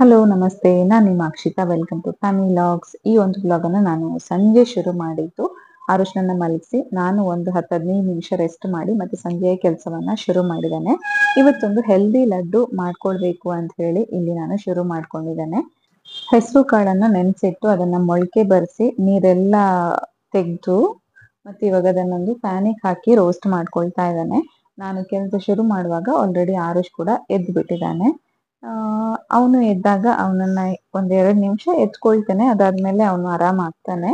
Hello ನಮಸ್ತೆ. ನಾನು ನಿಮ್ಮ Akshita. Welcome to family vlogs. ಈ ಒಂದು ವ್ಲಾಗನ್ನು ನಾನು ಸಂಜೆ ಶುರು ಮಾಡಿದ್ದು. ಆರುಷ್ನನ್ನ ಮಲಗಿಸಿ ನಾನು ಒಂದು 10-15 ನಿಮಿಷ ರೆಸ್ಟ್ ಮಾಡಿ ಮತ್ತೆ ಸಂಜೆಯ ಕೆಲಸವನ್ನ ಶುರು ಮಾಡಿದ್ದೇನೆ. ಇವತ್ತೊಂದು ಹೆಲ್ದಿ ಲಡ್ಡು ಮಾಡ್ಕೊಳ್ಬೇಕು ಅಂತ ಹೇಳಿ ಇಲ್ಲಿ ನಾನು ಶುರು ಮಾಡ್ಕೊಂಡಿದ್ದೇನೆ. ಹೆಸರು ಕಾಳನ್ನ ನೆನೆಸಿಟ್ಟು ಅದನ್ನ ಮೊಳಕೆ ಬರಿಸಿ ನೀರೆಲ್ಲ ತೆಗೆದು ಮತ್ತೆ ಇವಾಗ ಅದನ್ನೊಂದು ಪ್ಯಾನಿಗೆ ಹಾಕಿ ರೋಸ್ಟ್ ಮಾಡ್ಕೊಳ್ತಾ ಇದ್ದಾನೆ. ನಾನು ಕೆಲಸ ಶುರು ಮಾಡುವಾಗ ಆಲ್ರೆಡಿ ಆರುಷ್ ಕೂಡ ಎದ್ದು ಬಿಟ್ಟಿದ್ದಾನೆ. ಅವನು ಎದ್ದಾಗ ಅವನನ್ನ 1-2 ನಿಮಿಷ ಎತ್ಕೊಳ್ತೇನೆ. ಅದಾದ್ಮೇಲೆ ಅವನು ಆರಾಮ್ ಆಗ್ತಾನೆ.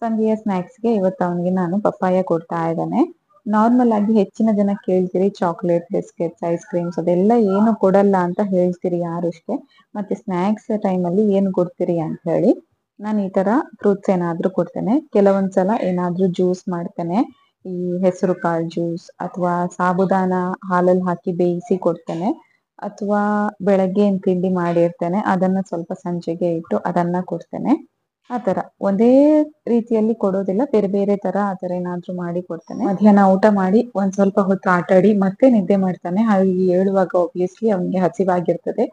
ಸಂಜೆಯ ಸ್ನಾಕ್ಸ್ಗೆ ಇವತ್ತು ಅವನಿಗೆ ನಾನು ಪಪ್ಪಾಯ ಕೊಡ್ತಾ ಇದ್ದಾನೆ. ನಾರ್ಮಲ್ ಆಗಿ ಹೆಚ್ಚಿನ ಜನ ಕೇಳ್ತೀರಿ ಚಾಕ್ಲೇಟ್, ಬಿಸ್ಕೆಟ್ಸ್, ಐಸ್ ಕ್ರೀಮ್ಸ್ ಅದೆಲ್ಲ ಏನು ಕೊಡಲ್ಲ ಅಂತ ಹೇಳ್ತೀರಿ ಆರುಷ್ಗೆ. ಮತ್ತೆ ಸ್ನಾಕ್ಸ್ ಟೈಮಲ್ಲಿ ಏನು ಕೊಡ್ತೀರಿ ಅಂತ ಹೇಳಿ ನಾನು ಈ ತರ ಫ್ರೂಟ್ಸ್ ಏನಾದ್ರೂ ಕೊಡ್ತೇನೆ. ಕೆಲವೊಂದ್ಸಲ ಏನಾದ್ರೂ ಜ್ಯೂಸ್ ಮಾಡ್ತೇನೆ. ಈ ಹೆಸರು ಕಾಳು ಜ್ಯೂಸ್ ಅಥವಾ ಸಾಬುದಾನ ಹಾಲಲ್ಲಿ ಹಾಕಿ ಬೇಯಿಸಿ ಕೊಡ್ತೇನೆ. ಅಥವಾ ಬೆಳಗ್ಗೆ ಏನ್ ತಿಂಡಿ ಮಾಡಿರ್ತೇನೆ ಅದನ್ನ ಸ್ವಲ್ಪ ಸಂಜೆಗೆ ಇಟ್ಟು ಅದನ್ನ ಕೊಡ್ತೇನೆ. ಆ ತರ ಒಂದೇ ರೀತಿಯಲ್ಲಿ ಕೊಡೋದಿಲ್ಲ, ಬೇರೆ ಬೇರೆ ತರ ಆ ತರ ಏನಾದ್ರೂ ಮಾಡಿ ಕೊಡ್ತೇನೆ. ಮಧ್ಯಾಹ್ನ ಊಟ ಮಾಡಿ ಒಂದ್ ಸ್ವಲ್ಪ ಹೊತ್ತು ಆಟ ಆಡಿ ಮತ್ತೆ ನಿದ್ದೆ ಮಾಡ್ತಾನೆ. ಹಾಗೆ ಹೇಳುವಾಗ ಆಬ್ವಿಯಸ್ಲಿ ಅವನಿಗೆ ಹಸಿವಾಗಿರ್ತದೆ.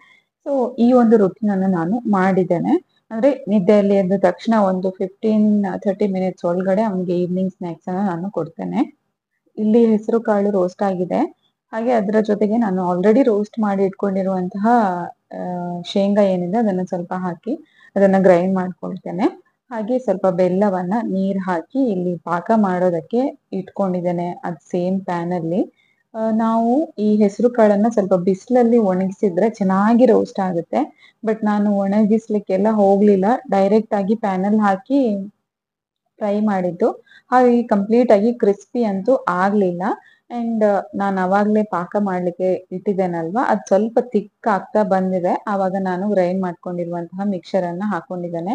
ಸೊ ಈ ಒಂದು ರುಟೀನ್ ಅನ್ನು ನಾನು ಮಾಡಿದ್ದೇನೆ. ಅಂದ್ರೆ ನಿದ್ದೆಯಲ್ಲಿ ಎದ್ದ ತಕ್ಷಣ ಒಂದು 15-30 ಮಿನಿಟ್ಸ್ ಒಳಗಡೆ ಅವನಿಗೆ ಈವ್ನಿಂಗ್ ಸ್ನಾಕ್ಸ್ ಅನ್ನ ನಾನು ಕೊಡ್ತೇನೆ. ಇಲ್ಲಿ ಹೆಸರು ಕಾಳು ರೋಸ್ಟ್ ಆಗಿದೆ. ಹಾಗೆ ಅದರ ಜೊತೆಗೆ ನಾನು ಆಲ್ರೆಡಿ ರೋಸ್ಟ್ ಮಾಡಿ ಇಟ್ಕೊಂಡಿರುವಂತಹ ಶೇಂಗಾ ಏನಿದೆ ಅದನ್ನ ಸ್ವಲ್ಪ ಹಾಕಿ ಅದನ್ನ ಗ್ರೈಂಡ್ ಮಾಡ್ಕೊಳ್ತೇನೆ. ಹಾಗೆ ಸ್ವಲ್ಪ ಬೆಲ್ಲವನ್ನ ನೀರ್ ಹಾಕಿ ಇಲ್ಲಿ ಪಾಕ ಮಾಡೋದಕ್ಕೆ ಇಟ್ಕೊಂಡಿದ್ದೇನೆ. ಅದ್ ಸೇಮ್ ಪ್ಯಾನ್ ಅಲ್ಲಿ ನಾವು ಈ ಹೆಸರು ಕಾಳನ್ನ ಸ್ವಲ್ಪ ಬಿಸಿಲಲ್ಲಿ ಒಣಗಿಸಿದ್ರೆ ಚೆನ್ನಾಗಿ ರೋಸ್ಟ್ ಆಗುತ್ತೆ. ಬಟ್ ನಾನು ಒಣಗಿಸ್ಲಿಕ್ಕೆಲ್ಲ ಹೋಗ್ಲಿಲ್ಲ, ಡೈರೆಕ್ಟ್ ಆಗಿ ಪ್ಯಾನ್ ಅಲ್ಲಿ ಹಾಕಿ ಫ್ರೈ ಮಾಡಿದ್ದು. ಹಾಗೆ ಕಂಪ್ಲೀಟ್ ಆಗಿ ಕ್ರಿಸ್ಪಿ ಅಂತೂ ಆಗ್ಲಿಲ್ಲ. ಅಂಡ್ ನಾನು ಅವಾಗ್ಲೇ ಪಾಕ ಮಾಡ್ಲಿಕ್ಕೆ ಇಟ್ಟಿದ್ದೇನಲ್ವಾ, ಅದ್ ಸ್ವಲ್ಪ ತಿಕ್ ಆಗ್ತಾ ಬಂದಿದೆ. ಆವಾಗ ನಾನು ಗ್ರೈಂಡ್ ಮಾಡ್ಕೊಂಡಿರುವಂತಹ ಮಿಕ್ಸರ್ ಅನ್ನ ಹಾಕೊಂಡಿದ್ದೇನೆ.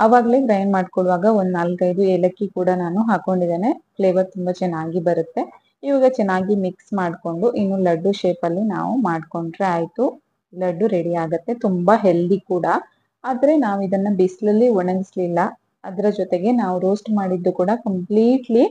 ಅವಾಗ್ಲೇ ಗ್ರೈಂಡ್ ಮಾಡ್ಕೊಳ್ಳುವಾಗ ಒಂದ್ 4-5 ಏಲಕ್ಕಿ ಕೂಡ ನಾನು ಹಾಕೊಂಡಿದ್ದೇನೆ. ಫ್ಲೇವರ್ ತುಂಬಾ ಚೆನ್ನಾಗಿ ಬರುತ್ತೆ. ಇವಾಗ ಚೆನ್ನಾಗಿ ಮಿಕ್ಸ್ ಮಾಡ್ಕೊಂಡು ಇನ್ನು ಲಡ್ಡು ಶೇಪ್ ಅಲ್ಲಿ ನಾವು ಮಾಡ್ಕೊಂಡ್ರೆ ಆಯ್ತು. ಲಡ್ಡು ರೆಡಿ ಆಗತ್ತೆ. ತುಂಬಾ ಹೆಲ್ದಿ ಕೂಡ. ಆದ್ರೆ ನಾವು ಇದನ್ನ ಬಿಸಿಲಲ್ಲಿ ಒಣಗಿಸ್ಲಿಲ್ಲ. ಅದರ ಜೊತೆಗೆ ನಾವು ರೋಸ್ಟ್ ಮಾಡಿದ್ದು ಕೂಡ ಕಂಪ್ಲೀಟ್ಲಿ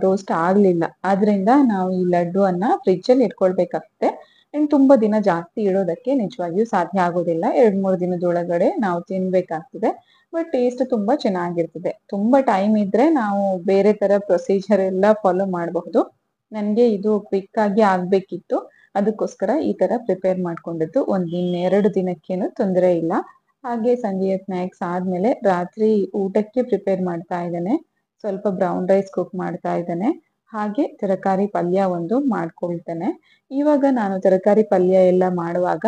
ರೋಸ್ಟ್ ಆಗ್ಲಿಲ್ಲ. ಆದ್ರಿಂದ ನಾವು ಈ ಲಡ್ಡುವನ್ನ ಫ್ರಿಡ್ಜ್ ಅಲ್ಲಿ ಇಟ್ಕೊಳ್ಬೇಕಾಗುತ್ತೆ. ಅಂಡ್ ತುಂಬಾ ದಿನ ಜಾಸ್ತಿ ಇಡೋದಕ್ಕೆ ನಿಜವಾಗಿಯೂ ಸಾಧ್ಯ ಆಗೋದಿಲ್ಲ. 2-3 ದಿನದೊಳಗಡೆ ನಾವು ತಿನ್ಬೇಕಾಗ್ತದೆ. ಬಟ್ ಟೇಸ್ಟ್ ತುಂಬಾ ಚೆನ್ನಾಗಿರ್ತದೆ. ತುಂಬಾ ಟೈಮ್ ಇದ್ರೆ ನಾವು ಬೇರೆ ತರ ಪ್ರೊಸೀಜರ್ ಎಲ್ಲ ಫಾಲೋ ಮಾಡಬಹುದು. ನನ್ಗೆ ಇದು ಕ್ವಿಕ್ ಆಗಿ ಆಗ್ಬೇಕಿತ್ತು, ಅದಕ್ಕೋಸ್ಕರ ಈ ತರ ಪ್ರಿಪೇರ್ ಮಾಡ್ಕೊಂಡಿದ್ದು. 1-2 ದಿನಕ್ಕೇನು ತೊಂದರೆ ಇಲ್ಲ. ಹಾಗೆ ಸಂಜೆಯ ಸ್ನಾಕ್ಸ್ ಆದ್ಮೇಲೆ ರಾತ್ರಿ ಊಟಕ್ಕೆ ಪ್ರಿಪೇರ್ ಮಾಡ್ತಾ ಇದ್ದೇನೆ. ಸ್ವಲ್ಪ ಬ್ರೌನ್ ರೈಸ್ ಕುಕ್ ಮಾಡ್ತಾ ಇದ್ದೇನೆ. ಹಾಗೆ ತರಕಾರಿ ಪಲ್ಯ ಒಂದು ಮಾಡ್ಕೊಳ್ತೇನೆ. ಇವಾಗ ನಾನು ತರಕಾರಿ ಪಲ್ಯ ಎಲ್ಲ ಮಾಡುವಾಗ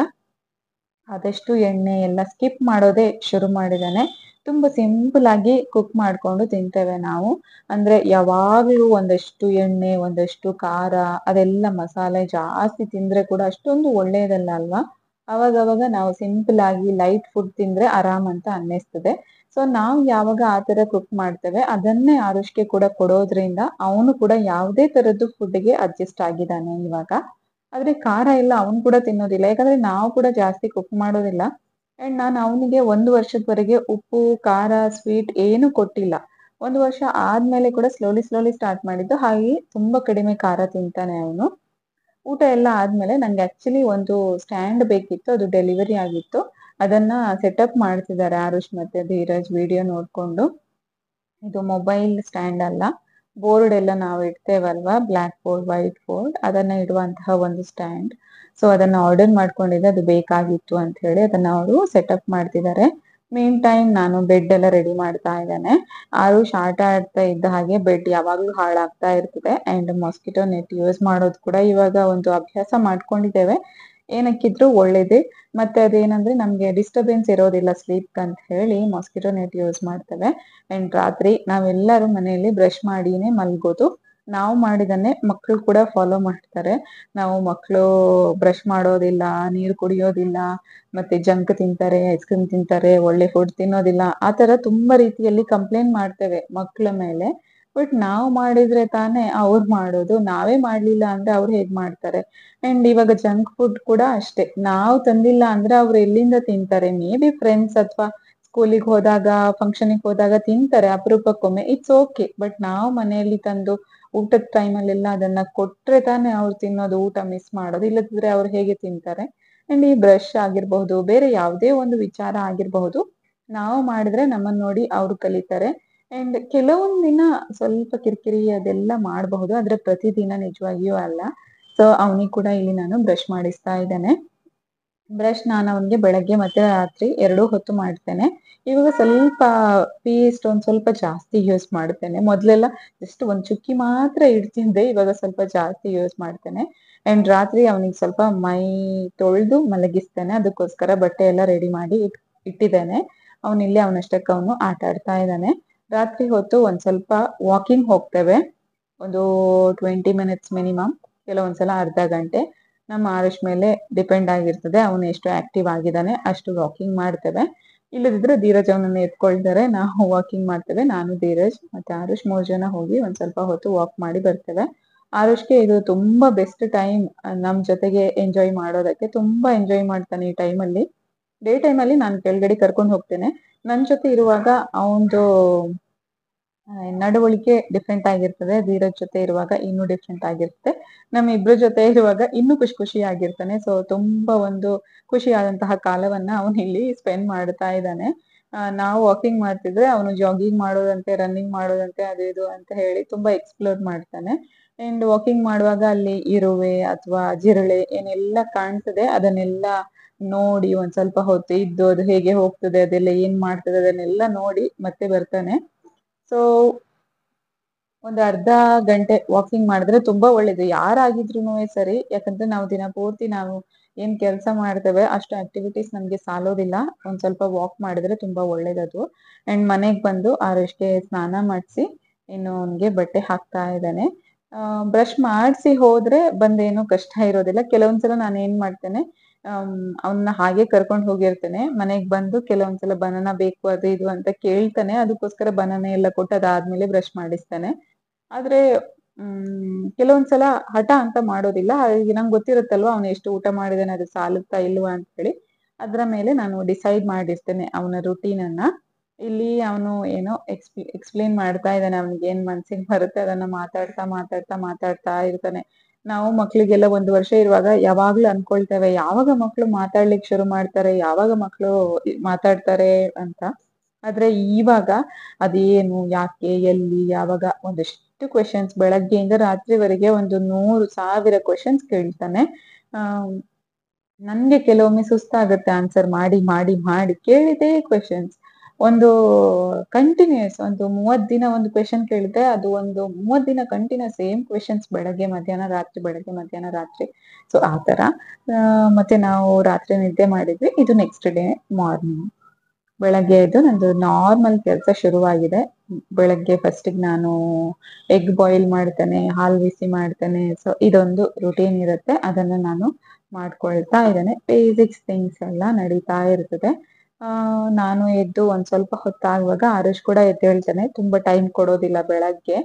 ಆದಷ್ಟು ಎಣ್ಣೆ ಎಲ್ಲ ಸ್ಕಿಪ್ ಮಾಡೋದೇ ಶುರು ಮಾಡಿದ್ದೇನೆ. ತುಂಬಾ ಸಿಂಪಲ್ ಆಗಿ ಕುಕ್ ಮಾಡ್ಕೊಂಡು ತಿಂತೇವೆ ನಾವು. ಅಂದ್ರೆ ಯಾವಾಗ್ಲೂ ಒಂದಷ್ಟು ಎಣ್ಣೆ, ಒಂದಷ್ಟು ಖಾರ, ಅದೆಲ್ಲ ಮಸಾಲೆ ಜಾಸ್ತಿ ತಿಂದ್ರೆ ಕೂಡ ಅಷ್ಟೊಂದು ಒಳ್ಳೆಯದಲ್ಲ ಅಲ್ವಾ. ಅವಾಗವಾಗ ನಾವು ಸಿಂಪಲ್ ಆಗಿ ಲೈಟ್ ಫುಡ್ ತಿಂದ್ರೆ ಆರಾಮ್ ಅಂತ ಅನ್ನಿಸ್ತದೆ. ಸೊ ನಾವು ಯಾವಾಗ ಆ ತರ ಕುಕ್ ಮಾಡ್ತೇವೆ ಅದನ್ನೇ ಆರುಷ್ಗೆ ಕೂಡ ಕೊಡೋದ್ರಿಂದ ಅವನು ಕೂಡ ಯಾವುದೇ ತರದ್ದು ಫುಡ್ಗೆ ಅಡ್ಜಸ್ಟ್ ಆಗಿದ್ದಾನೆ ಇವಾಗ. ಆದ್ರೆ ಖಾರ ಎಲ್ಲ ಅವನು ಕೂಡ ತಿನ್ನೋದಿಲ್ಲ, ಯಾಕಂದ್ರೆ ನಾವು ಕೂಡ ಜಾಸ್ತಿ ಕುಕ್ ಮಾಡೋದಿಲ್ಲ. ಅಂಡ್ ನಾನು ಅವನಿಗೆ 1 ವರ್ಷದವರೆಗೆ ಉಪ್ಪು, ಖಾರ, ಸ್ವೀಟ್ ಏನು ಕೊಟ್ಟಿಲ್ಲ. 1 ವರ್ಷ ಆದ್ಮೇಲೆ ಕೂಡ ಸ್ಲೋಲಿ ಸ್ಟಾರ್ಟ್ ಮಾಡಿದ್ದು. ಹಾಗೆ ತುಂಬಾ ಕಡಿಮೆ ಖಾರ ತಿಂತಾನೆ ಅವನು. ಊಟ ಎಲ್ಲ ಆದ್ಮೇಲೆ ನಂಗೆ ಆಕ್ಚುಲಿ ಒಂದು ಸ್ಟ್ಯಾಂಡ್ ಬೇಕಿತ್ತು, ಅದು ಡೆಲಿವರಿ ಆಗಿತ್ತು. ಅದನ್ನ ಸೆಟಪ್ ಮಾಡ್ತಿದ್ದಾರೆ ಆರುಷ್ ಮತ್ತೆ ಧೀರಜ್ ವಿಡಿಯೋ ನೋಡ್ಕೊಂಡು. ಇದು ಮೊಬೈಲ್ ಸ್ಟ್ಯಾಂಡ್ ಅಲ್ಲ, ಬೋರ್ಡ್ ಎಲ್ಲ ನಾವು ಇಡ್ತೇವಲ್ವಾ, ಬ್ಲಾಕ್ ಬೋರ್ಡ್, ವೈಟ್ ಬೋರ್ಡ್, ಅದನ್ನ ಇಡುವಂತಹ ಒಂದು ಸ್ಟ್ಯಾಂಡ್. ಸೊ ಅದನ್ನ ಆರ್ಡರ್ ಮಾಡ್ಕೊಂಡಿದ್ದೆ, ಅದು ಬೇಕಾಗಿತ್ತು ಅಂತ ಹೇಳಿ ಅದನ್ನ ಅವರು ಸೆಟಪ್ ಮಾಡ್ತಿದ್ದಾರೆ. ಮೇನ್ ಟೈಮ್ ನಾನು ಬೆಡ್ ಎಲ್ಲ ರೆಡಿ ಮಾಡ್ತಾ ಇದ್ದೇನೆ. ಆರುಷ್ ಆಟ ಆಡ್ತಾ ಇದ್ದ ಹಾಗೆ ಬೆಡ್ ಯಾವಾಗ್ಲೂ ಹಾಳಾಗ್ತಾ ಇರ್ತದೆ. ಅಂಡ್ ಮಾಸ್ಕಿಟೋ ನೆಟ್ ಯೂಸ್ ಮಾಡೋದು ಕೂಡ ಇವಾಗ ಒಂದು ಅಭ್ಯಾಸ ಮಾಡ್ಕೊಂಡಿದ್ದೇವೆ. ಏನಕ್ಕಿದ್ರು ಒಳ್ಳೇದೇ. ಮತ್ತೆ ಅದೇನಂದ್ರೆ ನಮ್ಗೆ ಡಿಸ್ಟರ್ಬೆನ್ಸ್ ಇರೋದಿಲ್ಲ ಸ್ಲೀಪ್ ಅಂತ ಹೇಳಿ ಮಾಸ್ಕಿಟೋ ನೆಟ್ ಯೂಸ್ ಮಾಡ್ತೇವೆ. ಅಂಡ್ ರಾತ್ರಿ ನಾವೆಲ್ಲರೂ ಮನೆಯಲ್ಲಿ ಬ್ರಷ್ ಮಾಡಿನೇ ಮಲ್ಗೋದು. ನಾವು ಮಾಡಿದನ್ನೇ ಮಕ್ಕಳು ಕೂಡ ಫಾಲೋ ಮಾಡ್ತಾರೆ. ನಾವು ಮಕ್ಕಳು ಬ್ರಷ್ ಮಾಡೋದಿಲ್ಲ, ನೀರು ಕುಡಿಯೋದಿಲ್ಲ, ಮತ್ತೆ ಜಂಕ್ ತಿಂತಾರೆ, ಐಸ್ ಕ್ರೀಮ್ ತಿಂತಾರೆ, ಒಳ್ಳೆ ಫುಡ್ ತಿನ್ನೋದಿಲ್ಲ, ಆ ತರ ತುಂಬಾ ರೀತಿಯಲ್ಲಿ ಕಂಪ್ಲೇಂಟ್ ಮಾಡ್ತೇವೆ ಮಕ್ಕಳ ಮೇಲೆ. ಬಟ್ ನಾವು ಮಾಡಿದ್ರೆ ತಾನೇ ಅವ್ರು ಮಾಡೋದು. ನಾವೇ ಮಾಡ್ಲಿಲ್ಲ ಅಂದ್ರೆ ಅವ್ರು ಹೇಗ್ ಮಾಡ್ತಾರೆ. ಅಂಡ್ ಇವಾಗ ಜಂಕ್ ಫುಡ್ ಕೂಡ ಅಷ್ಟೇ, ನಾವು ತಂದಿಲ್ಲ ಅಂದ್ರೆ ಅವ್ರು ಎಲ್ಲಿಂದ ತಿಂತಾರೆ. ಮೇ ಬಿ ಫ್ರೆಂಡ್ಸ್ ಅಥವಾ ಸ್ಕೂಲಿಗೆ ಹೋದಾಗ, ಫಂಕ್ಷನಿಗೆ ಹೋದಾಗ ತಿಂತಾರೆ ಅಪರೂಪಕ್ಕೊಮ್ಮೆ, ಇಟ್ಸ್ ಓಕೆ. ಬಟ್ ನಾವು ಮನೆಯಲ್ಲಿ ತಂದು ಊಟದ ಟೈಮಲ್ಲೆಲ್ಲ ಅದನ್ನ ಕೊಟ್ರೆ ತಾನೇ ಅವ್ರು ತಿನ್ನೋದು, ಊಟ ಮಿಸ್ ಮಾಡೋದು. ಇಲ್ಲದಿದ್ರೆ ಅವ್ರು ಹೇಗೆ ತಿಂತಾರೆ. ಅಂಡ್ ಈ ಬ್ರಷ್ ಆಗಿರಬಹುದು, ಬೇರೆ ಯಾವುದೇ ಒಂದು ವಿಚಾರ ಆಗಿರಬಹುದು, ನಾವು ಮಾಡಿದ್ರೆ ನಮ್ಮನ್ನ ನೋಡಿ ಅವ್ರು ಕಲಿತಾರೆ. ಅಂಡ್ ಕೆಲವೊಂದ್ ದಿನ ಸ್ವಲ್ಪ ಕಿರಿಕಿರಿ ಅದೆಲ್ಲ ಮಾಡಬಹುದು, ಆದ್ರೆ ಪ್ರತಿದಿನ ನಿಜವಾಗಿಯೂ ಅಲ್ಲ. ಸೊ ಅವನಿಗೆ ಕೂಡ ಇಲ್ಲಿ ನಾನು ಬ್ರಷ್ ಮಾಡಿಸ್ತಾ ಇದ್ದೇನೆ. ಬ್ರಷ್ ನಾನು ಅವನಿಗೆ ಬೆಳಗ್ಗೆ ಮತ್ತೆ ರಾತ್ರಿ 2 ಹೊತ್ತು ಮಾಡ್ತೇನೆ. ಇವಾಗ ಸ್ವಲ್ಪ ಪೇಸ್ಟ್ ಒಂದ್ ಸ್ವಲ್ಪ ಜಾಸ್ತಿ ಯೂಸ್ ಮಾಡ್ತೇನೆ. ಮೊದ್ಲೆಲ್ಲ ಜಸ್ಟ್ ಒಂದ್ ಚುಕ್ಕಿ ಮಾತ್ರ ಇಡ್ತಿದ್ದೆ, ಇವಾಗ ಸ್ವಲ್ಪ ಜಾಸ್ತಿ ಯೂಸ್ ಮಾಡ್ತೇನೆ. ಅಂಡ್ ರಾತ್ರಿ ಅವನಿಗೆ ಸ್ವಲ್ಪ ಮೈ ತೊಳ್ದು ಮಲಗಿಸ್ತೇನೆ. ಅದಕ್ಕೋಸ್ಕರ ಬಟ್ಟೆ ಎಲ್ಲ ರೆಡಿ ಮಾಡಿ ಇಟ್ಟಿದ್ದೇನೆ. ಅವನಿಲ್ಲಿ ಅವನಷ್ಟಕ್ಕೆ ಅವನು ಆಟ ಆಡ್ತಾ ಇದ್ದಾನೆ. ರಾತ್ರಿ ಹೊತ್ತು ಒಂದ್ ಸ್ವಲ್ಪ ವಾಕಿಂಗ್ ಹೋಗ್ತೇವೆ, ಒಂದು 20 ಮಿನಿಟ್ಸ್ ಮಿನಿಮಮ್, ಕೆಲವೊಂದ್ಸಲ ಅರ್ಧ ಗಂಟೆ. ನಮ್ಮ ಆರುಷ್ ಮೇಲೆ ಡಿಪೆಂಡ್ ಆಗಿರ್ತದೆ, ಅವನು ಎಷ್ಟು ಆಕ್ಟಿವ್ ಆಗಿದ್ದಾನೆ ಅಷ್ಟು ವಾಕಿಂಗ್ ಮಾಡ್ತೇವೆ. ಇಲ್ಲದಿದ್ರೆ ಧೀರಜ್ ಅವನನ್ನ ಎತ್ಕೊಳ್ತಾರೆ, ನಾವು ವಾಕಿಂಗ್ ಮಾಡ್ತೇವೆ. ನಾನು, ಧೀರಜ್ ಮತ್ತೆ ಆರುಷ್ 3 ಜನ ಹೋಗಿ ಒಂದ್ ಸ್ವಲ್ಪ ಹೊತ್ತು ವಾಕ್ ಮಾಡಿ ಬರ್ತೇವೆ. ಆರುಷ್ಗೆ ಇದು ತುಂಬಾ ಬೆಸ್ಟ್ ಟೈಮ್ ನಮ್ ಜೊತೆಗೆ ಎಂಜಾಯ್ ಮಾಡೋದಕ್ಕೆ. ತುಂಬಾ ಎಂಜಾಯ್ ಮಾಡ್ತಾನೆ ಈ ಟೈಮಲ್ಲಿ. ಡೇ ಟೈಮಲ್ಲಿ ನಾನು ಕೆಳಗಡೆ ಕರ್ಕೊಂಡು ಹೋಗ್ತೇನೆ. ನನ್ ಜೊತೆ ಇರುವಾಗ ಅವನದು ನಡವಳಿಕೆ ಡಿಫ್ರೆಂಟ್ ಆಗಿರ್ತದೆ, ಧೀರಜ್ ಜೊತೆ ಇರುವಾಗ ಇನ್ನೂ ಡಿಫ್ರೆಂಟ್ ಆಗಿರುತ್ತೆ. ನಮ್ಮ ಇಬ್ರ ಜೊತೆ ಇರುವಾಗ ಇನ್ನೂ ಖುಷಿ ಆಗಿರ್ತಾನೆ. ಸೊ ತುಂಬಾ ಒಂದು ಖುಷಿಯಾದಂತಹ ಕಾಲವನ್ನ ಅವನು ಇಲ್ಲಿ ಸ್ಪೆಂಡ್ ಮಾಡ್ತಾ ಇದ್ದಾನೆ. ನಾವು ವಾಕಿಂಗ್ ಮಾಡ್ತಿದ್ರೆ ಅವನು ಜಾಗಿಂಗ್ ಮಾಡೋದಂತೆ, ರನ್ನಿಂಗ್ ಮಾಡೋದಂತೆ, ಅದು ಇದು ಅಂತ ಹೇಳಿ ತುಂಬಾ ಎಕ್ಸ್ಪ್ಲೋರ್ ಮಾಡ್ತಾನೆ. ಅಂಡ್ ವಾಕಿಂಗ್ ಮಾಡುವಾಗ ಅಲ್ಲಿ ಇರುವೆ ಅಥವಾ ಜಿರಳೆ ಏನೆಲ್ಲ ಕಾಣ್ತದೆ ಅದನ್ನೆಲ್ಲ ನೋಡಿ ಒಂದ್ ಸ್ವಲ್ಪ ಹೊತ್ತು ಇದ್ದು ಅದು ಹೇಗೆ ಹೋಗ್ತದೆ, ಅದೆಲ್ಲ ಏನ್ ಮಾಡ್ತದೆ ಅದನ್ನೆಲ್ಲ ನೋಡಿ ಮತ್ತೆ ಬರ್ತಾನೆ. ಸೊ ಒಂದು ಅರ್ಧ ಗಂಟೆ ವಾಕಿಂಗ್ ಮಾಡಿದ್ರೆ ತುಂಬಾ ಒಳ್ಳೇದು, ಯಾರಾಗಿದ್ರು ಸರಿ. ಯಾಕಂದ್ರೆ ನಾವು ದಿನ ಪೂರ್ತಿ ನಾವು ಏನ್ ಕೆಲಸ ಮಾಡ್ತೇವೆ ಅಷ್ಟು ಆಕ್ಟಿವಿಟೀಸ್ ನಮ್ಗೆ ಸಾಲೋದಿಲ್ಲ. ಒಂದ್ ಸ್ವಲ್ಪ ವಾಕ್ ಮಾಡಿದ್ರೆ ತುಂಬಾ ಒಳ್ಳೇದದು. ಅಂಡ್ ಮನೆಗ್ ಬಂದು ಆರುಷ್ಗೆ ಸ್ನಾನ ಮಾಡಿಸಿ ಇನ್ನು ಅವನ್ಗೆ ಬಟ್ಟೆ ಹಾಕ್ತಾ ಇದ್ದಾನೆ. ಬ್ರಷ್ ಮಾಡಿಸಿ ಹೋದ್ರೆ ಬಂದೇನು ಕಷ್ಟ ಇರೋದಿಲ್ಲ. ಕೆಲವೊಂದ್ಸಲ ನಾನು ಏನ್ ಮಾಡ್ತೇನೆ, ಅವನ್ನ ಹಾಗೆ ಕರ್ಕೊಂಡು ಹೋಗಿರ್ತೇನೆ. ಮನೆಗ್ ಬಂದು ಕೆಲವೊಂದ್ಸಲ ಬನಾನಾ ಬೇಕು ಅದು ಇದು ಅಂತ ಕೇಳ್ತಾನೆ, ಅದಕ್ಕೋಸ್ಕರ ಬನಾನಾ ಎಲ್ಲ ಕೊಟ್ಟು ಅದಾದ್ಮೇಲೆ ಬ್ರಷ್ ಮಾಡಿಸ್ತಾನೆ. ಆದ್ರೆ ಕೆಲವೊಂದ್ಸಲ ಹಠ ಅಂತ ಮಾಡೋದಿಲ್ಲ. ಹಾಗಾಗಿ ನಂಗೆ ಗೊತ್ತಿರುತ್ತಲ್ವಾ ಅವನು ಎಷ್ಟು ಊಟ ಮಾಡಿದಾನೆ, ಅದು ಸಾಲುತ್ತಾ ಇಲ್ವಾ ಅಂತ ಹೇಳಿ. ಅದ್ರ ಮೇಲೆ ನಾನು ಡಿಸೈಡ್ ಮಾಡಿರ್ತೇನೆ ಅವನ ರುಟೀನ್ ಅನ್ನ. ಇಲ್ಲಿ ಅವನು ಏನೋ ಎಕ್ಸ್ಪ್ಲೇನ್ ಮಾಡ್ತಾ ಇದ್ದಾನೆ, ಅವನಿಗೆ ಏನ್ ಮನ್ಸಿಗೆ ಬರುತ್ತೆ ಅದನ್ನ ಮಾತಾಡ್ತಾ ಮಾತಾಡ್ತಾ ಮಾತಾಡ್ತಾ ಇರ್ತಾನೆ. ನಾವು ಮಕ್ಳಿಗೆಲ್ಲ 1 ವರ್ಷ ಇರುವಾಗ ಯಾವಾಗ್ಲೂ ಅನ್ಕೊಳ್ತೇವೆ, ಯಾವಾಗ ಮಕ್ಳು ಮಾತಾಡ್ಲಿಕ್ಕೆ ಶುರು ಮಾಡ್ತಾರೆ, ಯಾವಾಗ ಮಕ್ಳು ಮಾತಾಡ್ತಾರೆ ಅಂತ. ಆದ್ರೆ ಇವಾಗ ಅದೇನು, ಯಾಕೆ, ಎಲ್ಲಿ, ಯಾವಾಗ ಒಂದಷ್ಟು ಕ್ವೆಶನ್ಸ್, ಬೆಳಗ್ಗೆಯಿಂದ ರಾತ್ರಿವರೆಗೆ ಒಂದು 100,000 ಕ್ವೆಶನ್ಸ್ ಕೇಳ್ತಾನೆ. ನನ್ಗೆ ಕೆಲವೊಮ್ಮೆ ಸುಸ್ತಾಗತ್ತೆ ಆನ್ಸರ್ ಮಾಡಿ ಮಾಡಿ ಮಾಡಿ. ಕೇಳಿದೇ ಕ್ವೆಶನ್ಸ್ ಒಂದು ಕಂಟಿನ್ಯೂಸ್ ಒಂದು 30 ದಿನ ಒಂದು ಕ್ವೆಶನ್ ಕೇಳಿದ್ರೆ ಅದು ಒಂದು 30 ದಿನ ಕಂಟಿನ್ಯೂಸ್ ಸೇಮ್ ಕ್ವೆಶನ್ಸ್, ಬೆಳಗ್ಗೆ ಮಧ್ಯಾಹ್ನ ರಾತ್ರಿ, ಬೆಳಗ್ಗೆ ಮಧ್ಯಾಹ್ನ ರಾತ್ರಿ. ಸೊ ಆತರ ಮತ್ತೆ ನಾವು ರಾತ್ರಿ ನಿದ್ದೆ ಮಾಡಿದ್ವಿ. ಇದು ನೆಕ್ಸ್ಟ್ ಡೇ ಮಾರ್ನಿಂಗ್ ಬೆಳಗ್ಗೆ ಎದ್ದು ನಂದು ನಾರ್ಮಲ್ ಕೆಲಸ ಶುರುವಾಗಿದೆ. ಬೆಳಗ್ಗೆ ಫಸ್ಟಿಗೆ ನಾನು ಎಗ್ ಬಾಯ್ಲ್ ಮಾಡ್ತೇನೆ, ಹಾಲು ಬಿಸಿ ಮಾಡ್ತೇನೆ. ಸೊ ಇದೊಂದು ರುಟೀನ್ ಇರುತ್ತೆ, ಅದನ್ನ ನಾನು ಮಾಡ್ಕೊಳ್ತಾ ಇದ್ದೇನೆ. ಬೇಸಿಕ್ಸ್ ಥಿಂಗ್ಸ್ ಎಲ್ಲ ನಡೀತಾ ಇರ್ತದೆ. ನಾನು ಎದ್ದು ಒಂದ್ ಸ್ವಲ್ಪ ಹೊತ್ತಾಗುವಾಗ ಆರುಷ್ ಕೂಡ ಎದ್ದೇಳ್ತಾನೆ. ತುಂಬಾ ಟೈಮ್ ಕೊಡೋದಿಲ್ಲ ಬೆಳಗ್ಗೆ.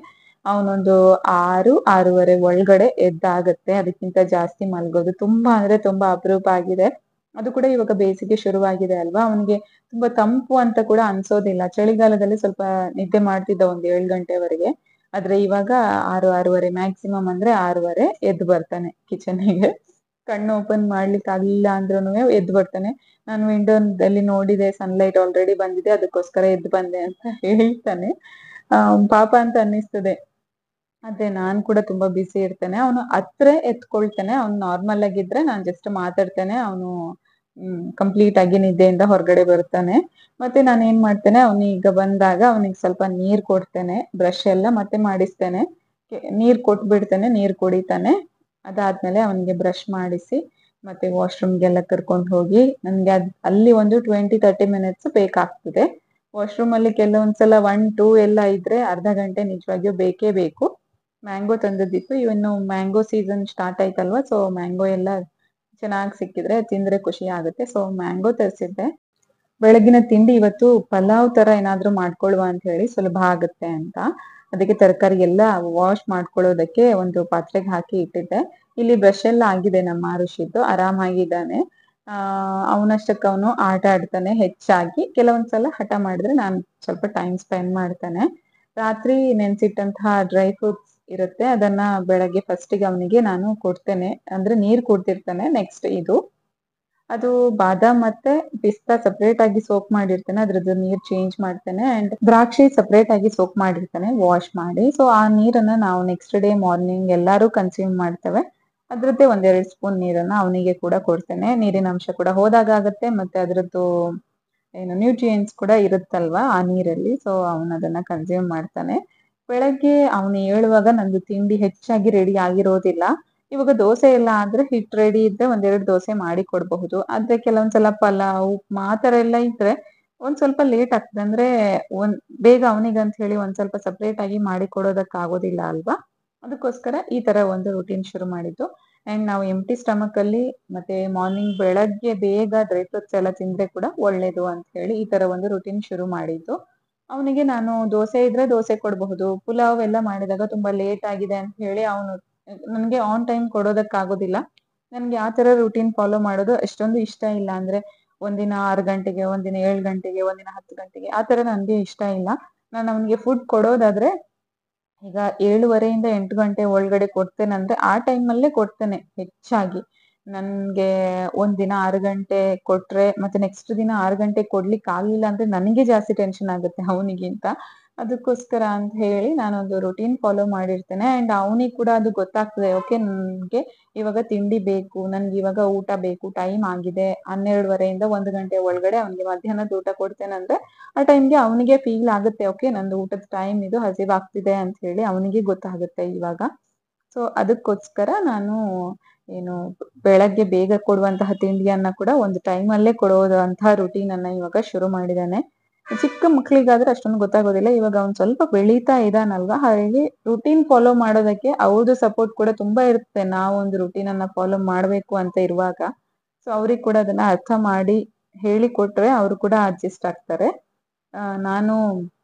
ಅವನೊಂದು 6-6:30 ಒಳಗಡೆ ಎದ್ದಾಗತ್ತೆ. ಅದಕ್ಕಿಂತ ಜಾಸ್ತಿ ಮಲ್ಗೋದು ತುಂಬಾ ಅಂದ್ರೆ ತುಂಬಾ ಅಪರೂಪ ಆಗಿದೆ. ಅದು ಕೂಡ ಇವಾಗ ಬೇಸಿಗೆ ಶುರುವಾಗಿದೆ ಅಲ್ವಾ, ಅವನಿಗೆ ತುಂಬಾ ತಂಪು ಅಂತ ಕೂಡ ಅನ್ಸೋದಿಲ್ಲ. ಚಳಿಗಾಲದಲ್ಲಿ ಸ್ವಲ್ಪ ನಿದ್ದೆ ಮಾಡ್ತಿದ್ದ ಒಂದ್ 7 ಗಂಟೆವರೆಗೆ. ಆದ್ರೆ ಇವಾಗ 6-6:30 ಮ್ಯಾಕ್ಸಿಮಮ್ ಅಂದ್ರೆ 6:30 ಎದ್ದು ಬರ್ತಾನೆ ಕಿಚನ್ನಿಗೆ. ಕಣ್ಣು ಓಪನ್ ಮಾಡ್ಲಿಕ್ಕೆ ಆಗಿಲ್ಲ ಅಂದ್ರೂನು ಎದ್ದು ಬರ್ತಾನೆ. ನಾನು ವಿಂಡೋದಲ್ಲಿ ನೋಡಿದೆ, ಸನ್ಲೈಟ್ ಆಲ್ರೆಡಿ ಬಂದಿದೆ, ಅದಕ್ಕೋಸ್ಕರ ಎದ್ದು ಬಂದೆ ಅಂತ ಹೇಳ್ತಾನೆ. ಪಾಪ ಅಂತ ಅನ್ನಿಸ್ತದೆ. ಅದೇ ನಾನ್ ಕೂಡ ತುಂಬಾ ಬಿಸಿ ಇರ್ತೇನೆ. ಅವನು ಹತ್ರ ಎತ್ಕೊಳ್ತಾನೆ. ಅವ್ನು ನಾರ್ಮಲ್ ಆಗಿದ್ರೆ ನಾನ್ ಜಸ್ಟ್ ಮಾತಾಡ್ತೇನೆ, ಅವನು ಕಂಪ್ಲೀಟ್ ಆಗಿ ನಿದ್ದೆಯಿಂದ ಹೊರಗಡೆ ಬರ್ತಾನೆ. ಮತ್ತೆ ನಾನು ಏನ್ ಮಾಡ್ತೇನೆ, ಅವನೀಗ ಬಂದಾಗ ಅವನಿಗೆ ಸ್ವಲ್ಪ ನೀರ್ ಕೊಡ್ತೇನೆ, ಬ್ರಷ್ ಎಲ್ಲ ಮತ್ತೆ ಮಾಡಿಸ್ತೇನೆ. ನೀರ್ ಕೊಟ್ಬಿಡ್ತೇನೆ, ನೀರ್ ಕುಡಿತಾನೆ. ಅದಾದ್ಮೇಲೆ ಅವನಿಗೆ ಬ್ರಷ್ ಮಾಡಿಸಿ ಮತ್ತೆ ವಾಶ್ರೂಮ್ಗೆಲ್ಲ ಕರ್ಕೊಂಡು ಹೋಗಿ, ನನ್ಗೆ ಅಲ್ಲಿ ಒಂದು 20-30 ಮಿನಿಟ್ಸ್ ಬೇಕಾಗ್ತದೆ. ವಾಶ್ರೂಮ್ ಅಲ್ಲಿ ಕೆಲವೊಂದ್ಸಲ 1-2 ಎಲ್ಲ ಇದ್ರೆ ಅರ್ಧ ಗಂಟೆ ನಿಜವಾಗಿಯೂ ಬೇಕೇ ಬೇಕು. ಮ್ಯಾಂಗೋ ತಂದದ್ದಿತ್ತು, ಇವನ್ನು ಮ್ಯಾಂಗೋ ಸೀಸನ್ ಸ್ಟಾರ್ಟ್ ಆಯ್ತಲ್ವಾ, ಸೊ ಮ್ಯಾಂಗೋ ಎಲ್ಲ ಚೆನ್ನಾಗಿ ಸಿಕ್ಕಿದ್ರೆ ತಿಂದ್ರೆ ಖುಷಿ ಆಗುತ್ತೆ. ಸೊ ಮ್ಯಾಂಗೋ ತರಿಸಿದ್ದೆ. ಬೆಳಗಿನ ತಿಂಡಿ ಇವತ್ತು ಪಲಾವ್ ತರ ಏನಾದ್ರೂ ಮಾಡ್ಕೊಳ್ಳುವ ಅಂತ ಹೇಳಿ, ಸುಲಭ ಆಗುತ್ತೆ ಅಂತ. ಅದಕ್ಕೆ ತರಕಾರಿ ಎಲ್ಲ ವಾಶ್ ಮಾಡ್ಕೊಳ್ಳೋದಕ್ಕೆ ಒಂದು ಪಾತ್ರೆಗೆ ಹಾಕಿ ಇಟ್ಟಿದ್ದೆ. ಇಲ್ಲಿ ಬ್ರಷ್ ಎಲ್ಲ ಆಗಿದೆ ನಮ್ಮ ಆರುಷಿದ್ದು, ಆರಾಮಾಗಿದ್ದಾನೆ. ಅವನಷ್ಟಕ್ಕೆ ಅವನು ಆಟ ಆಡ್ತಾನೆ ಹೆಚ್ಚಾಗಿ. ಕೆಲವೊಂದ್ಸಲ ಹಠ ಮಾಡಿದ್ರೆ ನಾನು ಸ್ವಲ್ಪ ಟೈಮ್ ಸ್ಪೆಂಡ್ ಮಾಡ್ತಾನೆ. ರಾತ್ರಿ ನೆನ್ಸಿಟ್ಟಂತಹ ಡ್ರೈ ಫ್ರೂಟ್ಸ್ ಇರುತ್ತೆ, ಅದನ್ನ ಬೆಳಗ್ಗೆ ಫಸ್ಟಿಗೆ ಅವನಿಗೆ ನಾನು ಕೊಡ್ತೇನೆ. ಅಂದ್ರೆ ನೀರ್ ಕೊಡ್ತಿರ್ತಾನೆ. ನೆಕ್ಸ್ಟ್ ಇದು ಅದು ಬಾದಾಮ್ ಮತ್ತೆ ಪಿಸ್ತಾ ಸಪರೇಟ್ ಆಗಿ ಸೋಕ್ ಮಾಡಿರ್ತೇನೆ, ಅದ್ರದ್ದು ನೀರ್ ಚೇಂಜ್ ಮಾಡ್ತೇನೆ. ಅಂಡ್ ದ್ರಾಕ್ಷಿ ಸಪರೇಟ್ ಆಗಿ ಸೋಕ್ ಮಾಡಿರ್ತೇನೆ ವಾಶ್ ಮಾಡಿ. ಸೊ ಆ ನೀರನ್ನ ನಾವು ನೆಕ್ಸ್ಟ್ ಡೇ ಮಾರ್ನಿಂಗ್ ಎಲ್ಲಾರು ಕನ್ಸ್ಯೂಮ್ ಮಾಡ್ತೇವೆ. ಅದ್ರದ್ದೇ 1-2 ಸ್ಪೂನ್ ನೀರನ್ನ ಅವನಿಗೆ ಕೂಡ ಕೊಡ್ತೇನೆ. ನೀರಿನ ಅಂಶ ಕೂಡ ಹೋದಾಗ ಆಗತ್ತೆ, ಮತ್ತೆ ಅದ್ರದ್ದು ಏನು ನ್ಯೂಟ್ರಿಯೆಂಟ್ಸ್ ಕೂಡ ಇರುತ್ತಲ್ವಾ ಆ ನೀರಲ್ಲಿ. ಸೊ ಅವನದನ್ನ ಕನ್ಸ್ಯೂಮ್ ಮಾಡ್ತಾನೆ. ಬೆಳಗ್ಗೆ ಅವನು ಹೇಳುವಾಗ ನಂದು ತಿಂಡಿ ಹೆಚ್ಚಾಗಿ ರೆಡಿ ಆಗಿರೋದಿಲ್ಲ. ಇವಾಗ ದೋಸೆ ಎಲ್ಲ ಆದ್ರೆ ಹಿಟ್ ರೆಡಿ ಇದ್ರೆ 1-2 ದೋಸೆ ಮಾಡಿ ಕೊಡಬಹುದು. ಆದ್ರೆ ಕೆಲವೊಂದ್ಸಲ ಪಲಾವ್, ಉಪ್ಮಾ ಆ ತರ ಎಲ್ಲ ಇದ್ರೆ ಒಂದ್ ಸ್ವಲ್ಪ ಲೇಟ್ ಆಗ್ತದೆ. ಅಂದ್ರೆ ಬೇಗ ಅವನಿಗಂತ ಹೇಳಿ ಒಂದ್ ಸ್ವಲ್ಪ ಸಪರೇಟ್ ಆಗಿ ಮಾಡಿ ಕೊಡೋದಕ್ ಆಗೋದಿಲ್ಲ ಅಲ್ವಾ. ಅದಕ್ಕೋಸ್ಕರ ಈ ತರ ಒಂದು ರುಟೀನ್ ಶುರು ಮಾಡಿದ್ದು. ಅಂಡ್ ನಾವು ಎಂಟಿ ಸ್ಟಮಕ್ ಅಲ್ಲಿ ಮತ್ತೆ ಮಾರ್ನಿಂಗ್ ಬೆಳಗ್ಗೆ ಬೇಗ ಡ್ರೈ ಫ್ರೂಟ್ಸ್ ಎಲ್ಲ ತಿಂದ್ರೆ ಕೂಡ ಒಳ್ಳೇದು ಅಂತ ಹೇಳಿ ಈ ತರ ಒಂದು ರುಟೀನ್ ಶುರು ಮಾಡಿದ್ದು. ಅವನಿಗೆ ನಾನು ದೋಸೆ ಇದ್ರೆ ದೋಸೆ ಕೊಡಬಹುದು. ಪುಲಾವ್ ಎಲ್ಲ ಮಾಡಿದಾಗ ತುಂಬಾ ಲೇಟ್ ಆಗಿದೆ ಅಂತ ಹೇಳಿ ಅವನು ನನ್ಗೆ ಆನ್ ಟೈಮ್ ಕೊಡೋದಕ್ ಆಗೋದಿಲ್ಲ. ನನ್ಗೆ ಆ ತರ ರುಟೀನ್ ಫಾಲೋ ಮಾಡೋದು ಅಷ್ಟೊಂದು ಇಷ್ಟ ಇಲ್ಲ. ಅಂದ್ರೆ ಒಂದಿನ 6 ಗಂಟೆಗೆ, ಒಂದಿನ 7 ಗಂಟೆಗೆ, ಒಂದಿನ 10 ಗಂಟೆಗೆ ಆ ತರ ನನ್ಗೆ ಇಷ್ಟ ಇಲ್ಲ. ನಾನು ಅವನಿಗೆ ಫುಡ್ ಕೊಡೋದಾದ್ರೆ ಈಗ 7:30 8 ಗಂಟೆ ಒಳಗಡೆ ಕೊಡ್ತೇನಂದ್ರೆ ಆ ಟೈಮ್ ಅಲ್ಲೇ ಕೊಡ್ತೇನೆ ಹೆಚ್ಚಾಗಿ. ನನ್ಗೆ ಒಂದಿನ 6 ಗಂಟೆ ಕೊಟ್ರೆ ಮತ್ತೆ ನೆಕ್ಸ್ಟ್ ದಿನ 6 ಗಂಟೆ ಕೊಡ್ಲಿಕ್ಕೆ ಆಗ್ಲಿಲ್ಲ ಅಂದ್ರೆ ನನಗೆ ಜಾಸ್ತಿ ಟೆನ್ಷನ್ ಆಗುತ್ತೆ ಅವನಿಗಿಂತ. ಅದಕ್ಕೋಸ್ಕರ ಅಂತ ಹೇಳಿ ನಾನೊಂದು ರುಟೀನ್ ಫಾಲೋ ಮಾಡಿರ್ತೇನೆ. ಅಂಡ್ ಅವನಿಗೆ ಕೂಡ ಅದು ಗೊತ್ತಾಗ್ತದೆ, ಓಕೆ ನನ್ಗೆ ಇವಾಗ ತಿಂಡಿ ಬೇಕು, ನನ್ಗೆ ಇವಾಗ ಊಟ ಬೇಕು, ಟೈಮ್ ಆಗಿದೆ. 12:30 1 ಗಂಟೆ ಒಳಗಡೆ ಅವನಿಗೆ ಮಧ್ಯಾಹ್ನದ ಊಟ ಕೊಡ್ತೇನಂದ್ರೆ ಆ ಟೈಮ್ಗೆ ಅವನಿಗೆ ಫೀಲ್ ಆಗುತ್ತೆ, ಓಕೆ ನಂದು ಊಟದ ಟೈಮ್ ಇದು, ಹಸಿವಾಗ್ತಿದೆ ಅಂತ ಹೇಳಿ ಅವನಿಗೆ ಗೊತ್ತಾಗುತ್ತೆ ಇವಾಗ. ಸೊ ಅದಕ್ಕೋಸ್ಕರ ನಾನು ಏನು ಬೆಳಗ್ಗೆ ಬೇಗ ಕೊಡುವಂತಹ ತಿಂಡಿಯನ್ನ ಕೂಡ ಒಂದು ಟೈಮ್ ಅಲ್ಲೇ ಕೊಡುವಂತಹ ರುಟೀನ್ ಅನ್ನ ಇವಾಗ ಶುರು ಮಾಡಿದ್ದಾನೆ. ಚಿಕ್ಕ ಮಕ್ಳಿಗಾದ್ರೆ ಅಷ್ಟೊಂದು ಗೊತ್ತಾಗೋದಿಲ್ಲ. ಇವಾಗ ಅವ್ನ್ ಸ್ವಲ್ಪ ಬೆಳೀತಾ ಇದಾನಲ್ವಾ, ಹಾಗಾಗಿ ರುಟೀನ್ ಫಾಲೋ ಮಾಡೋದಕ್ಕೆ ಅವ್ರದ್ದು ಸಪೋರ್ಟ್ ಕೂಡ ತುಂಬಾ ಇರುತ್ತೆ. ನಾವು ಒಂದು ರುಟೀನ್ ಅನ್ನ ಫಾಲೋ ಮಾಡ್ಬೇಕು ಅಂತ ಇರುವಾಗ ಸೊ ಅವ್ರಿಗೆ ಕೂಡ ಅದನ್ನ ಅರ್ಥ ಮಾಡಿ ಹೇಳಿ ಕೊಟ್ರೆ ಅವರು ಕೂಡ ಅಡ್ಜಸ್ಟ್ ಆಗ್ತಾರೆ. ನಾನು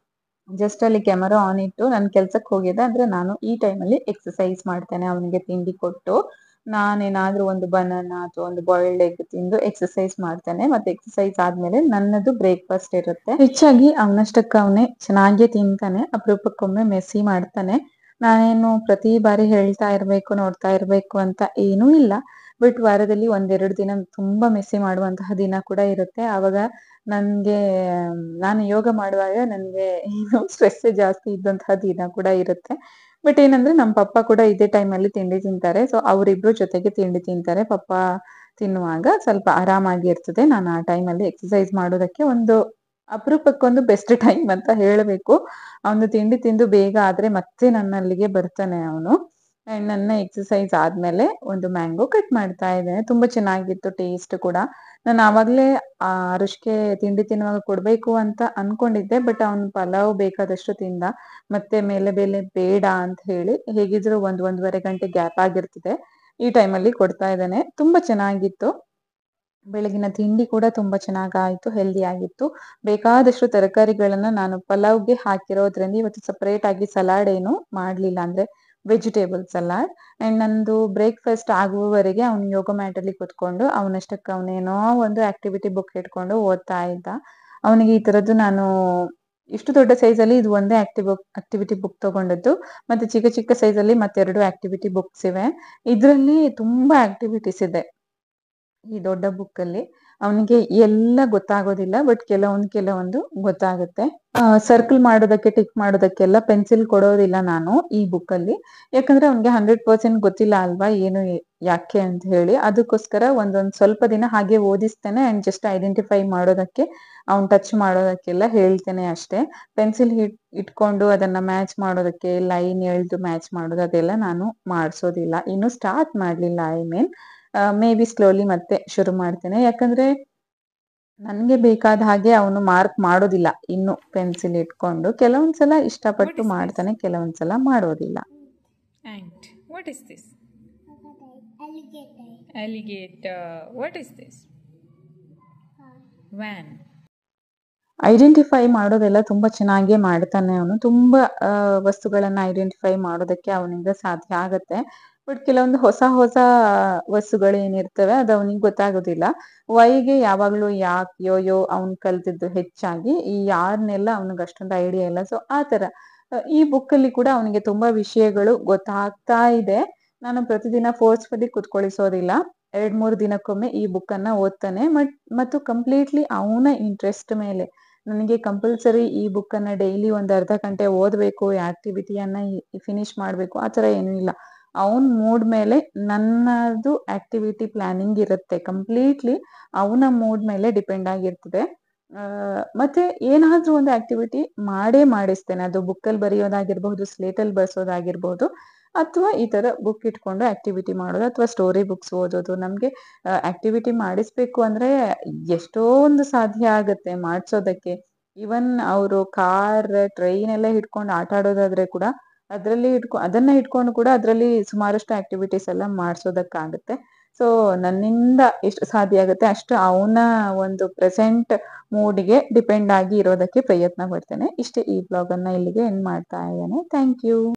ಜಸ್ಟ್ ಅಲ್ಲಿ ಕ್ಯಾಮರಾ ಆನ್ ಇಟ್ಟು ನನ್ ಕೆಲ್ಸಕ್ಕೆ ಹೋಗಿದ್ದೆ ಅಂದ್ರೆ ನಾನು ಈ ಟೈಮಲ್ಲಿ ಎಕ್ಸಸೈಸ್ ಮಾಡ್ತೇನೆ. ಅವನಿಗೆ ತಿಂಡಿ ಕೊಟ್ಟು ನಾನೇನಾದ್ರೂ ಒಂದು ಬನಾನಾ ಅಥವಾ ಒಂದು ಬಾಯ್ಲ್ಡ್ ಎಗ್ ತಿಂದು ಎಕ್ಸಸೈಸ್ ಮಾಡ್ತೇನೆ. ಮತ್ತೆ ಎಕ್ಸಸೈಸ್ ಆದ್ಮೇಲೆ ನನ್ನದು ಬ್ರೇಕ್ಫಾಸ್ಟ್ ಇರುತ್ತೆ. ಹೆಚ್ಚಾಗಿ ಅವನಷ್ಟಕ್ಕೆ ಅವನೇ ಚೆನ್ನಾಗಿ ತಿಂತಾನೆ. ಅಪರೂಪಕ್ಕೊಮ್ಮೆ ಮೆಸ್ಸಿ ಮಾಡ್ತಾನೆ. ನಾನೇನು ಪ್ರತಿ ಬಾರಿ ಹೇಳ್ತಾ ಇರ್ಬೇಕು, ನೋಡ್ತಾ ಇರ್ಬೇಕು ಅಂತ ಏನೂ ಇಲ್ಲ. ಬಟ್ ವಾರದಲ್ಲಿ 1-2 ದಿನ ತುಂಬಾ ಮೆಸ್ಸಿ ಮಾಡುವಂತಹ ದಿನ ಕೂಡ ಇರುತ್ತೆ. ಆವಾಗ ನನ್ಗೆ ನಾನು ಯೋಗ ಮಾಡುವಾಗ ನನ್ಗೆ ಏನು ಸ್ಟ್ರೆಸ್ ಜಾಸ್ತಿ ಇದ್ದಂತಹ ದಿನ ಕೂಡ ಇರುತ್ತೆ. ಬಟ್ ಏನಂದ್ರೆ ನಮ್ಮ ಪಪ್ಪ ಕೂಡ ಇದೇ ಟೈಮ್ ಅಲ್ಲಿ ತಿಂಡಿ ತಿಂತಾರೆ. ಸೊ ಅವರಿಬ್ರು ಜೊತೆಗೆ ತಿಂಡಿ ತಿಂತಾರೆ. ಪಪ್ಪ ತಿನ್ನುವಾಗ ಸ್ವಲ್ಪ ಆರಾಮಾಗಿ ಇರ್ತದೆ. ನಾನು ಆ ಟೈಮ್ ಅಲ್ಲಿ ಎಕ್ಸಸೈಸ್ ಮಾಡೋದಕ್ಕೆ ಒಂದು ಅಪರೂಪಕ್ಕೊಂದು ಬೆಸ್ಟ್ ಟೈಮ್ ಅಂತ ಹೇಳಬೇಕು. ಅವನು ತಿಂಡಿ ತಿಂದು ಬೇಗ ಆದ್ರೆ ಮತ್ತೆ ನನ್ನಲ್ಲಿಗೆ ಬರ್ತಾನೆ ಅವನು. ಅಂಡ್ ನನ್ನ ಎಕ್ಸಸೈಸ್ ಆದ್ಮೇಲೆ ಒಂದು ಮ್ಯಾಂಗೋ ಕಟ್ ಮಾಡ್ತಾ ಇದ್ದೇನೆ. ತುಂಬಾ ಚೆನ್ನಾಗಿತ್ತು ಟೇಸ್ಟ್ ಕೂಡ. ನಾನು ಆವಾಗ್ಲೇ ಅರುಷ್ಗೆ ತಿಂಡಿ ತಿನ್ನುವಾಗ ಕೊಡ್ಬೇಕು ಅಂತ ಅನ್ಕೊಂಡಿದ್ದೆ. ಬಟ್ ಅವ್ನ್ ಪಲಾವ್ ಬೇಕಾದಷ್ಟು ತಿಂದ. ಮತ್ತೆ ಮೇಲೆ ಬೇಲೆ ಬೇಡ ಅಂತ ಹೇಳಿ ಹೇಗಿದ್ರು 1-1.5 ಗಂಟೆ ಗ್ಯಾಪ್ ಆಗಿರ್ತದೆ. ಈ ಟೈಮಲ್ಲಿ ಕೊಡ್ತಾ ಇದ್ದೇನೆ. ತುಂಬಾ ಚೆನ್ನಾಗಿತ್ತು. ಬೆಳಗಿನ ತಿಂಡಿ ಕೂಡ ತುಂಬಾ ಚೆನ್ನಾಗಾಯ್ತು, ಹೆಲ್ದಿ ಆಗಿತ್ತು. ಬೇಕಾದಷ್ಟು ತರಕಾರಿಗಳನ್ನ ನಾನು ಪಲಾವ್ಗೆ ಹಾಕಿರೋದ್ರಿಂದ ಇವತ್ತು ಸಪರೇಟ್ ಆಗಿ ಸಲಾಡ್ ಏನು ಮಾಡ್ಲಿಲ್ಲ, ಅಂದ್ರೆ ವೆಜಿಟೇಬಲ್ ಸಲಾಡ್. ಅಂಡ್ ನಂದು ಬ್ರೇಕ್ಫಾಸ್ಟ್ ಆಗುವವರೆಗೆ ಅವ್ನು ಯೋಗ ಮ್ಯಾಟ್ ಅಲ್ಲಿ ಕುತ್ಕೊಂಡು ಅವನಷ್ಟಕ್ಕೆ ಅವನೇನೋ ಒಂದು ಆಕ್ಟಿವಿಟಿ ಬುಕ್ ಇಟ್ಕೊಂಡು ಓದ್ತಾ ಇದ್ದ. ಅವನಿಗೆ ಈ ತರದ್ದು ನಾನು ಇಷ್ಟು ದೊಡ್ಡ ಸೈಜ್ ಅಲ್ಲಿ ಇದು ಒಂದೇ ಆಕ್ಟಿವಿಟಿ ಬುಕ್ ತಗೊಂಡದ್ದು. ಮತ್ತೆ ಚಿಕ್ಕ ಚಿಕ್ಕ ಸೈಜ್ ಅಲ್ಲಿ ಮತ್ತೆರಡು ಆಕ್ಟಿವಿಟಿ ಬುಕ್ಸ್ ಇವೆ. ಇದ್ರಲ್ಲಿ ತುಂಬಾ ಆಕ್ಟಿವಿಟೀಸ್ ಇದೆ ಈ ದೊಡ್ಡ ಬುಕ್ ಅಲ್ಲಿ. ಅವನಿಗೆ ಎಲ್ಲ ಗೊತ್ತಾಗೋದಿಲ್ಲ, ಬಟ್ ಕೆಲವೊಂದು ಗೊತ್ತಾಗುತ್ತೆ. ಸರ್ಕಲ್ ಮಾಡೋದಕ್ಕೆ, ಟಿಕ್ ಮಾಡೋದಕ್ಕೆಲ್ಲ ಪೆನ್ಸಿಲ್ ಕೊಡೋದಿಲ್ಲ ನಾನು ಈ ಬುಕ್ ಅಲ್ಲಿ. ಯಾಕಂದ್ರೆ ಅವ್ನಿಗೆ 100% ಗೊತ್ತಿಲ್ಲ ಅಲ್ವಾ ಏನು ಯಾಕೆ ಅಂತ ಹೇಳಿ. ಅದಕ್ಕೋಸ್ಕರ ಒಂದೊಂದ್ ಸ್ವಲ್ಪ ದಿನ ಹಾಗೆ ಓದಿಸ್ತೇನೆ. ಅಂಡ್ ಜಸ್ಟ್ ಐಡೆಂಟಿಫೈ ಮಾಡೋದಕ್ಕೆ, ಅವ್ನ್ ಟಚ್ ಮಾಡೋದಕ್ಕೆಲ್ಲ ಹೇಳ್ತೇನೆ ಅಷ್ಟೇ. ಪೆನ್ಸಿಲ್ ಇಟ್ಕೊಂಡು ಅದನ್ನ ಮ್ಯಾಚ್ ಮಾಡೋದಕ್ಕೆ, ಲೈನ್ ಎಳ್ದು ಮ್ಯಾಚ್ ಮಾಡೋದು ಅದೆಲ್ಲ ನಾನು ಮಾಡ್ಸೋದಿಲ್ಲ. ಇನ್ನು ಸ್ಟಾರ್ಟ್ ಮಾಡ್ಲಿಲ್ಲ. ಮೇ ಬಿ ಸ್ಲೋಲಿ ಮತ್ತೆ ಶುರು ಮಾಡ್ತೇನೆ. ಯಾಕಂದ್ರೆ ನನ್ಗೆ ಬೇಕಾದ ಹಾಗೆ ಅವನು ಮಾರ್ಕ್ ಮಾಡೋದಿಲ್ಲ ಇನ್ನು ಪೆನ್ಸಿಲ್ ಇಟ್ಕೊಂಡು. ಕೆಲವೊಂದ್ಸಲ ಇಷ್ಟಪಟ್ಟು ಮಾಡ್ತಾನೆ, ಕೆಲವೊಂದ್ಸಲ ಮಾಡೋದಿಲ್ಲ. And what is this? Alligator. What is this? Van. Identify ಮಾಡೋದೆಲ್ಲ ತುಂಬಾ ಚೆನ್ನಾಗಿ ಮಾಡ್ತಾನೆ ಅವನು. ತುಂಬಾ ವಸ್ತುಗಳನ್ನ ಐಡೆಂಟಿಫೈ ಮಾಡೋದಕ್ಕೆ ಅವನಿಂದ ಸಾಧ್ಯ ಆಗತ್ತೆ. ಬಟ್ ಕೆಲವೊಂದು ಹೊಸ ಹೊಸ ವಸ್ತುಗಳು ಏನಿರ್ತವೆ ಅದು ಅವನಿಗೆ ಗೊತ್ತಾಗೋದಿಲ್ಲ. ವೈಗೆ ಯಾವಾಗ್ಲೂ ಯಾಕ್, ಯೋಯೋ ಅವ್ನ್ ಕಲ್ತಿದ್ದು ಹೆಚ್ಚಾಗಿ. ಈ ಯಾರನ್ನೆಲ್ಲ ಅವನಿಗೆ ಅಷ್ಟೊಂದು ಐಡಿಯಾ ಇಲ್ಲ. ಸೊ ಆ ತರ ಈ ಬುಕ್ ಅಲ್ಲಿ ಕೂಡ ಅವನಿಗೆ ತುಂಬಾ ವಿಷಯಗಳು ಗೊತ್ತಾಗ್ತಾ ಇದೆ. ನಾನು ಪ್ರತಿದಿನ ಫೋರ್ಸ್ಫುಲಿ ಕುತ್ಕೊಳಿಸೋದಿಲ್ಲ. 2-3 ದಿನಕ್ಕೊಮ್ಮೆ ಈ ಬುಕ್ಕನ್ನು ಓದ್ತಾನೆ. ಮತ್ತು ಕಂಪ್ಲೀಟ್ಲಿ ಅವನ ಇಂಟ್ರೆಸ್ಟ್ ಮೇಲೆ, ನನಗೆ ಕಂಪಲ್ಸರಿ ಈ ಬುಕ್ಕನ್ನು ಡೈಲಿ ಒಂದು ಅರ್ಧ ಗಂಟೆ ಓದಬೇಕು, ಈ ಆಕ್ಟಿವಿಟಿಯನ್ನು ಫಿನಿಶ್ ಮಾಡಬೇಕು ಆ ಥರ ಏನೂ ಇಲ್ಲ. ಅವನ ಮೂಡ್ ಮೇಲೆ ನನ್ನದು ಆಕ್ಟಿವಿಟಿ ಪ್ಲಾನಿಂಗ್ ಇರುತ್ತೆ. ಕಂಪ್ಲೀಟ್ಲಿ ಅವನ ಮೂಡ್ ಮೇಲೆ ಡಿಪೆಂಡ್ ಆಗಿರ್ತದೆ. ಮತ್ತೆ ಏನಾದರೂ ಒಂದು ಆಕ್ಟಿವಿಟಿ ಮಾಡಿಸ್ತೇನೆ. ಅದು ಬುಕ್ಕಲ್ಲಿ ಬರೆಯೋದಾಗಿರ್ಬಹುದು, ಸ್ಲೇಟಲ್ಲಿ ಬರ್ಸೋದಾಗಿರ್ಬಹುದು, ಅಥವಾ ಈ ಥರ ಬುಕ್ ಇಟ್ಕೊಂಡು ಆಕ್ಟಿವಿಟಿ ಮಾಡೋದು, ಅಥವಾ ಸ್ಟೋರಿ ಬುಕ್ಸ್ ಓದೋದು. ನಮಗೆ ಆಕ್ಟಿವಿಟಿ ಮಾಡಿಸ್ಬೇಕು ಅಂದರೆ ಎಷ್ಟೊಂದು ಸಾಧ್ಯ ಆಗುತ್ತೆ ಮಾಡಿಸೋದಕ್ಕೆ. ಈವನ್ ಅವರು ಕಾರ್, ಟ್ರೈನ್ ಎಲ್ಲ ಹಿಡ್ಕೊಂಡು ಆಟ ಆಡೋದಾದ್ರೆ ಕೂಡ ಅದನ್ನ ಇಟ್ಕೊಂಡು ಕೂಡ ಅದರಲ್ಲಿ ಸುಮಾರಷ್ಟು ಆಕ್ಟಿವಿಟೀಸ್ ಎಲ್ಲ ಮಾಡಿಸೋದಕ್ಕಾಗುತ್ತೆ. ಸೊ ನನ್ನಿಂದ ಎಷ್ಟು ಸಾಧ್ಯ ಆಗುತ್ತೆ ಅಷ್ಟು ಅವನ ಒಂದು ಪ್ರೆಸೆಂಟ್ ಮೂಡ್ಗೆ ಡಿಪೆಂಡ್ ಆಗಿ ಇರೋದಕ್ಕೆ ಪ್ರಯತ್ನ ಪಡ್ತೇನೆ. ಇಷ್ಟೇ, ಈ ಬ್ಲಾಗನ್ನು ಇಲ್ಲಿಗೆ ಎಂಡ್ ಮಾಡ್ತಾ ಇದ್ದೇನೆ. Thank you.